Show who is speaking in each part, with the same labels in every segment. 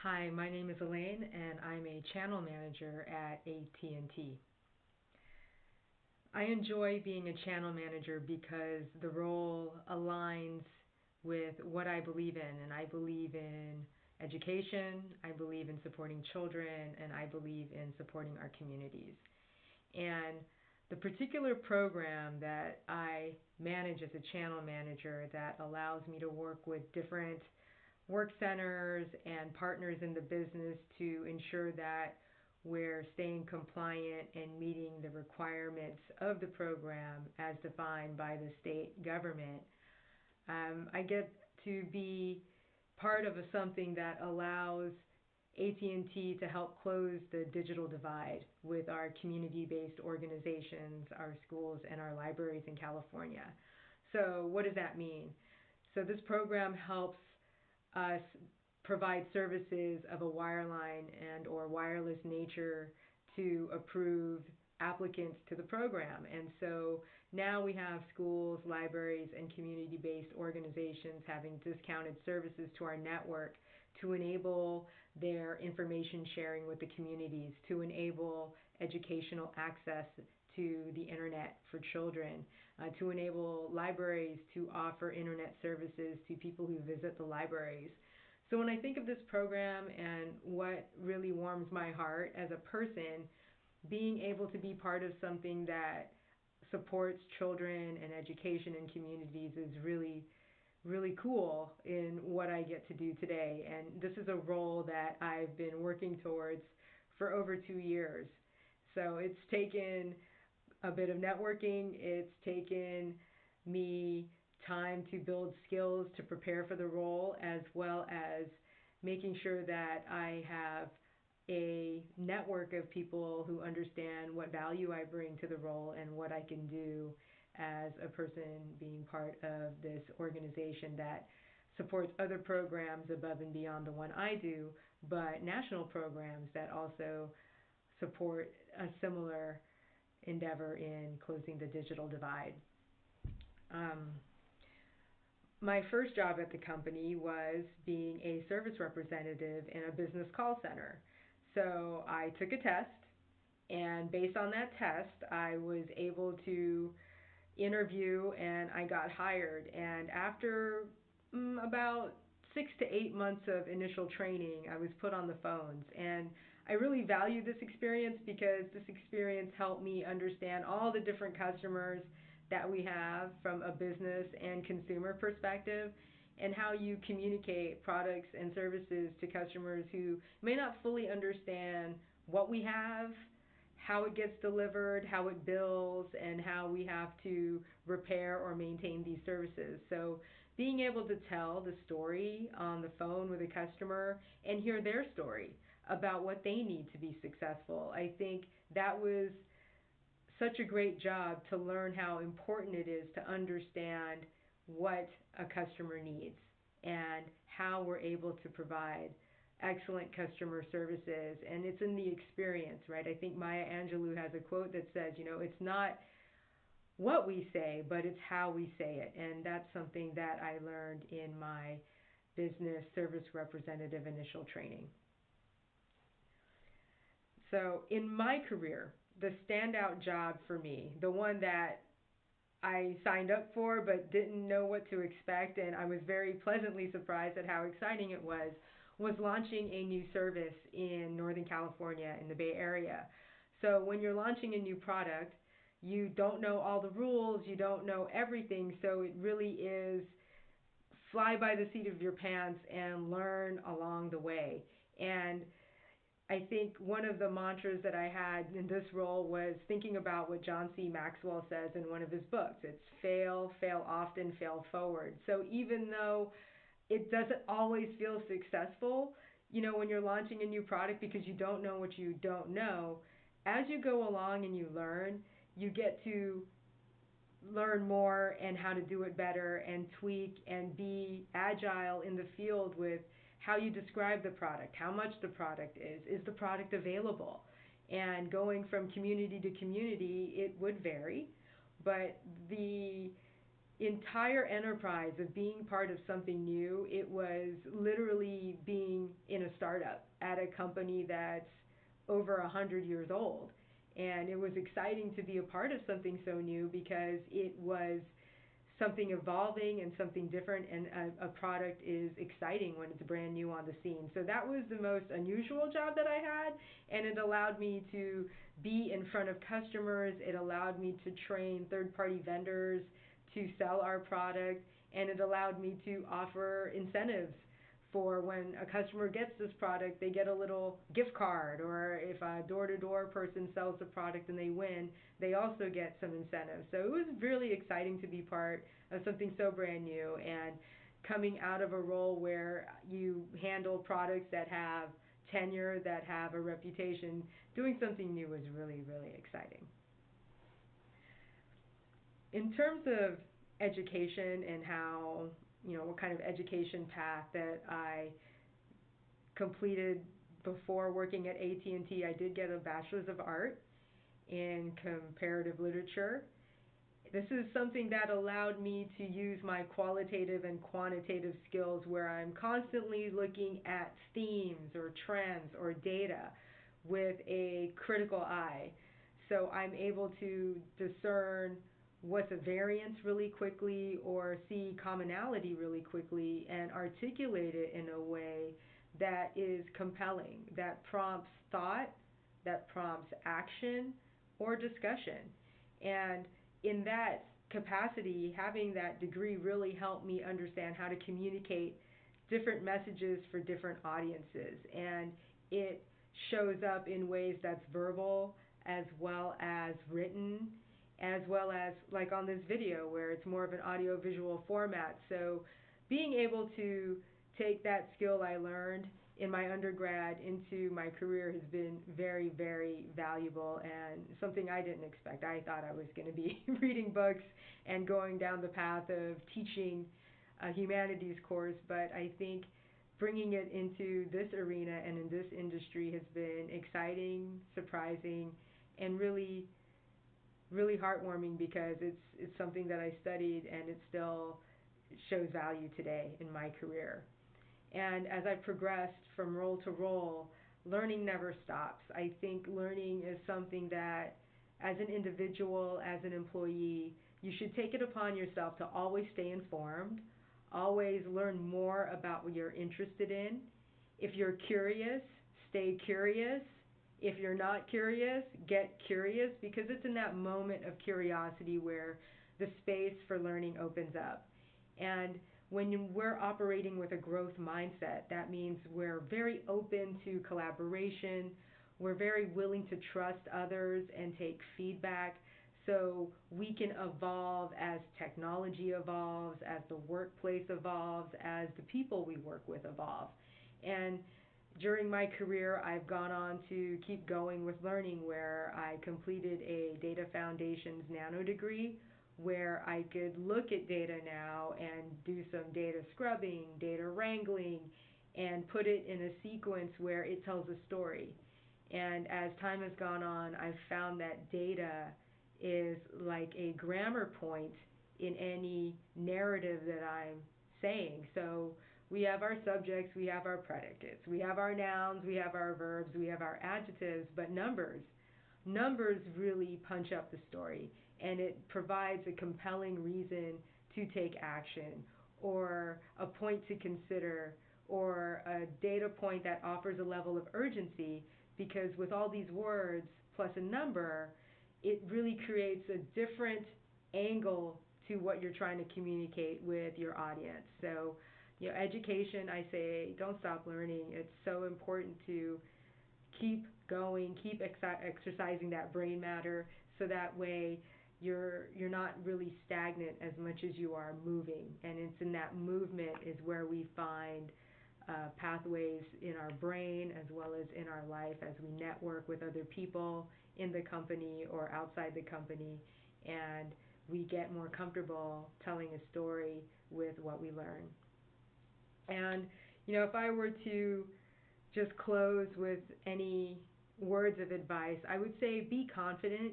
Speaker 1: Hi, my name is Elaine, and I'm a channel manager at AT&T. I enjoy being a channel manager because the role aligns with what I believe in, and I believe in education, I believe in supporting children, and I believe in supporting our communities. And the particular program that I manage as a channel manager that allows me to work with different work centers and partners in the business to ensure that we're staying compliant and meeting the requirements of the program as defined by the state government. I get to be part of something that allows AT&T to help close the digital divide with our community-based organizations, our schools, and our libraries in California. So what does that mean? So this program helps us provide services of a wireline and or wireless nature to approved applicants to the program. And so now we have schools, libraries, and community-based organizations having discounted services to our network to enable their information sharing with the communities, to enable educational access to the internet for children, to enable libraries to offer internet services to people who visit the libraries. So when I think of this program and what really warms my heart as a person, being able to be part of something that supports children and education and communities is really, really cool in what I get to do today. And this is a role that I've been working towards for over 2 years. So it's taken a bit of networking. It's taken me time to build skills to prepare for the role, as well as making sure that I have a network of people who understand what value I bring to the role and what I can do as a person being part of this organization that supports other programs above and beyond the one I do, but national programs that also support a similar endeavor in closing the digital divide. Um, my first job at the company was being a service representative in a business call center. So I took a test, and based on that test, I was able to interview and I got hired. And after about 6 to 8 months of initial training, I was put on the phones. And I really value this experience because this experience helped me understand all the different customers that we have from a business and consumer perspective, and how you communicate products and services to customers who may not fully understand what we have, how it gets delivered, how it bills, and how we have to repair or maintain these services. So being able to tell the story on the phone with a customer and hear their story about what they need to be successful, I think that was such a great job to learn how important it is to understand what a customer needs and how we're able to provide excellent customer services. And it's in the experience, right? I think Maya Angelou has a quote that says, it's not what we say, but it's how we say it. And that's something that I learned in my business service representative initial training. So in my career, the standout job for me, the one that I signed up for but didn't know what to expect, and I was very pleasantly surprised at how exciting it was launching a new service in Northern California in the Bay Area. So when you're launching a new product, you don't know all the rules, you don't know everything, so it really is fly by the seat of your pants and learn along the way. And I think one of the mantras that I had in this role was thinking about what John C. Maxwell says in one of his books. It's fail, fail often, fail forward. So even though it doesn't always feel successful, when you're launching a new product because you don't know what you don't know, as you go along and you learn, you get to learn more and how to do it better and tweak and be agile in the field with how you describe the product, how much the product is the product available? And going from community to community, it would vary, but the entire enterprise of being part of something new, it was literally being in a startup at a company that's over 100 years old. And it was exciting to be a part of something so new because it was something evolving and something different, and a product is exciting when it's brand new on the scene. So that was the most unusual job that I had, and it allowed me to be in front of customers. It allowed me to train third-party vendors to sell our product, and it allowed me to offer incentives for when a customer gets this product, they get a little gift card, or if a door-to-door person sells the product and they win, they also get some incentives. So it was really exciting to be part of something so brand new, and coming out of a role where you handle products that have tenure, that have a reputation, doing something new was really, really exciting. In terms of education and how, what kind of education path that I completed before working at AT&T, I did get a Bachelor's of Art in Comparative Literature. This is something that allowed me to use my qualitative and quantitative skills, where I'm constantly looking at themes or trends or data with a critical eye. So I'm able to discern what's a variance really quickly, or see commonality really quickly, and articulate it in a way that is compelling, that prompts thought, that prompts action or discussion. And in that capacity, having that degree really helped me understand how to communicate different messages for different audiences. And it shows up in ways that's verbal as well as written, as well as like on this video where it's more of an audio-visual format. So being able to take that skill I learned in my undergrad into my career has been very, very valuable, and something I didn't expect. I thought I was going to be reading books and going down the path of teaching a humanities course, but I think bringing it into this arena and in this industry has been exciting, surprising, and really, really heartwarming, because it's something that I studied and it still shows value today in my career. And as I progressed from role to role, learning never stops. I think learning is something that, as an individual, as an employee, you should take it upon yourself to always stay informed, always learn more about what you're interested in. If you're curious, stay curious. If you're not curious, get curious, because it's in that moment of curiosity where the space for learning opens up. And when we're operating with a growth mindset, that means we're very open to collaboration, we're very willing to trust others and take feedback, so we can evolve as technology evolves, as the workplace evolves, as the people we work with evolve. And during my career, I've gone on to keep going with learning, where I completed a Data Foundations Nano degree, where I could look at data now and do some data scrubbing, data wrangling, and put it in a sequence where it tells a story. And as time has gone on, I've found that data is like a grammar point in any narrative that I'm saying. So we have our subjects, we have our predicates, we have our nouns, we have our verbs, we have our adjectives, but numbers really punch up the story, and it provides a compelling reason to take action, or a point to consider, or a data point that offers a level of urgency, because with all these words plus a number, it really creates a different angle to what you're trying to communicate with your audience. So, education, I say, don't stop learning. It's so important to keep going, keep exercising that brain matter, so that way you're not really stagnant as much as you are moving. And it's in that movement is where we find pathways in our brain as well as in our life, as we network with other people in the company or outside the company, and we get more comfortable telling a story with what we learn. And if I were to just close with any words of advice, I would say be confident.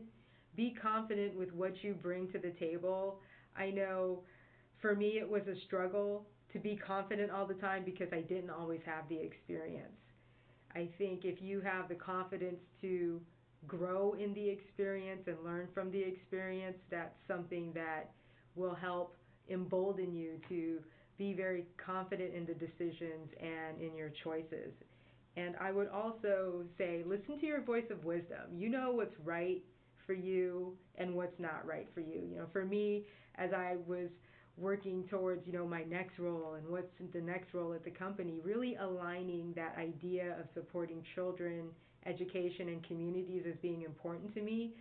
Speaker 1: Be confident with what you bring to the table. I know For me, it was a struggle to be confident all the time because I didn't always have the experience. I think if you have the confidence to grow in the experience and learn from the experience, that's something that will help embolden you to be very confident in the decisions and in your choices. And I would also say, listen to your voice of wisdom. You know what's right for you and what's not right for you. For me, as I was working towards, my next role and what's the next role at the company, really aligning that idea of supporting children, education, and communities as being important to me.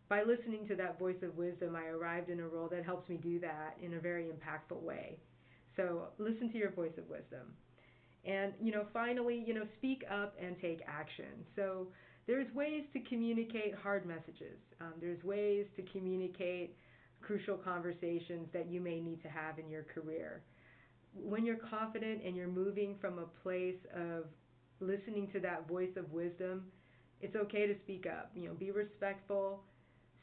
Speaker 1: By listening to that voice of wisdom, I arrived in a role that helps me do that in a very impactful way. So listen to your voice of wisdom. And, finally, speak up and take action. So there's ways to communicate hard messages. There's ways to communicate crucial conversations that you may need to have in your career. When you're confident and you're moving from a place of listening to that voice of wisdom, it's okay to speak up. Be respectful,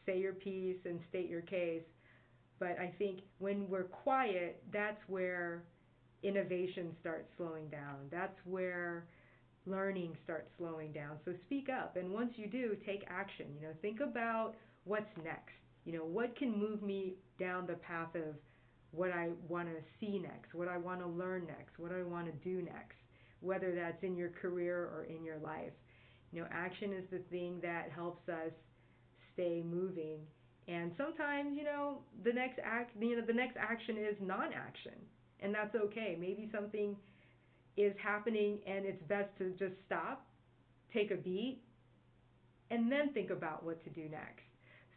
Speaker 1: say your piece, and state your case. But I think when we're quiet, that's where innovation starts slowing down. That's where learning starts slowing down. So speak up, and once you do, take action. Think about what's next. What can move me down the path of what I want to see next, what I want to learn next, what I want to do next, whether that's in your career or in your life. Action is the thing that helps us stay moving. And sometimes, the next action is non-action, and that's okay. Maybe something is happening and it's best to just stop, take a beat, and then think about what to do next.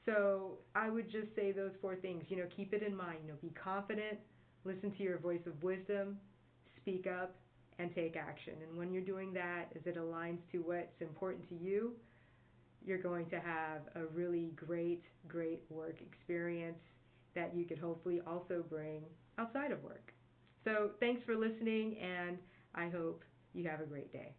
Speaker 1: So I would just say those four things. Keep it in mind. Be confident, listen to your voice of wisdom, speak up, and take action. And when you're doing that, as it aligns to what's important to you, you're going to have a really great, great work experience that you could hopefully also bring outside of work. So thanks for listening, and I hope you have a great day.